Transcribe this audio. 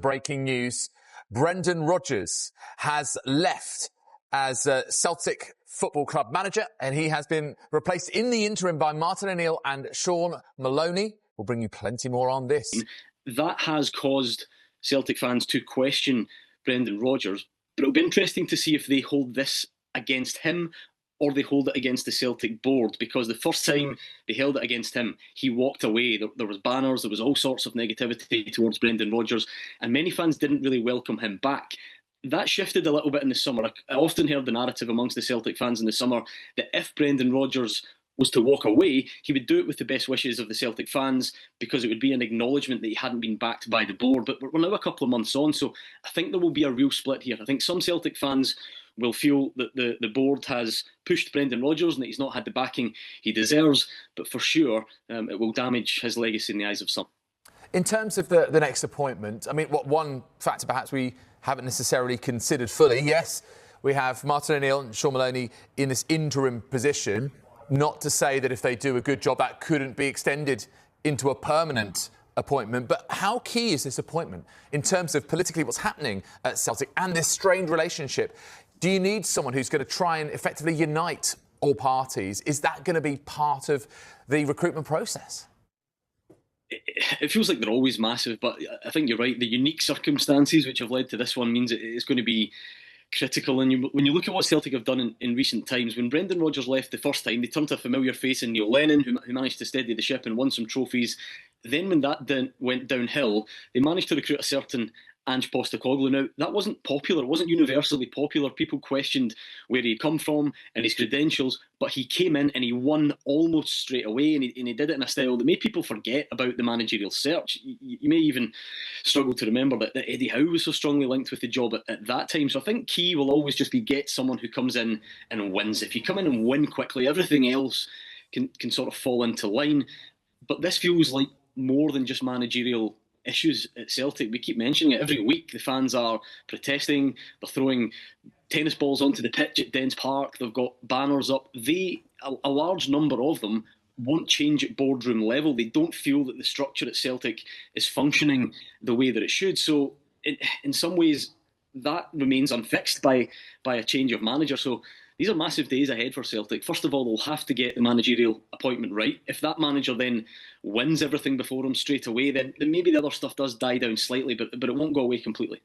Breaking news. Brendan Rodgers has left as Celtic Football Club manager, and he has been replaced in the interim by Martin O'Neill and Sean Maloney. We'll bring you plenty more on this. That has caused Celtic fans to question Brendan Rodgers, but it'll be interesting to see if they hold this against him or they hold it against the Celtic board, because the first time they held it against him, he walked away. There was banners, there was all sorts of negativity towards Brendan Rodgers, and many fans didn't really welcome him back. That shifted a little bit in the summer. I often heard the narrative amongst the Celtic fans in the summer that if Brendan Rodgers was to walk away, he would do it with the best wishes of the Celtic fans, because it would be an acknowledgement that he hadn't been backed by the board. But we're now a couple of months on, so I think there will be a real split here. I think some Celtic fans will feel that the board has pushed Brendan Rodgers and that he's not had the backing he deserves, but for sure it will damage his legacy in the eyes of some. In terms of the next appointment, I mean, what one factor perhaps we haven't necessarily considered fully, yes, we have Martin O'Neill and Sean Maloney in this interim position, not to say that if they do a good job that couldn't be extended into a permanent appointment, but how key is this appointment in terms of politically what's happening at Celtic and this strained relationship? Do you need someone who's going to try and effectively unite all parties? Is that going to be part of the recruitment process? It feels like they're always massive, but I think you're right. The unique circumstances which have led to this one means it's going to be critical. And when you look at what Celtic have done in recent times, when Brendan Rodgers left the first time, they turned to a familiar face in Neil Lennon, who managed to steady the ship and won some trophies. Then when that went downhill, they managed to recruit a certain Ange Postecoglou. Now, that wasn't popular. It wasn't universally popular. People questioned where he'd come from and his credentials, but he came in and he won almost straight away, and he did it in a style that made people forget about the managerial search. You may even struggle to remember that Eddie Howe was so strongly linked with the job at that time. So I think key will always just be get someone who comes in and wins. If you come in and win quickly, everything else can sort of fall into line. But this feels like more than just managerial issues at Celtic. We keep mentioning it every week. The fans are protesting, they're throwing tennis balls onto the pitch at Dens Park, they've got banners up. A large number of them won't change at boardroom level. They don't feel that the structure at Celtic is functioning the way that it should. So in some ways that remains unfixed by a change of manager. So these are massive days ahead for Celtic. First of all, they'll have to get the managerial appointment right. If that manager then wins everything before him straight away, then maybe the other stuff does die down slightly, but it won't go away completely.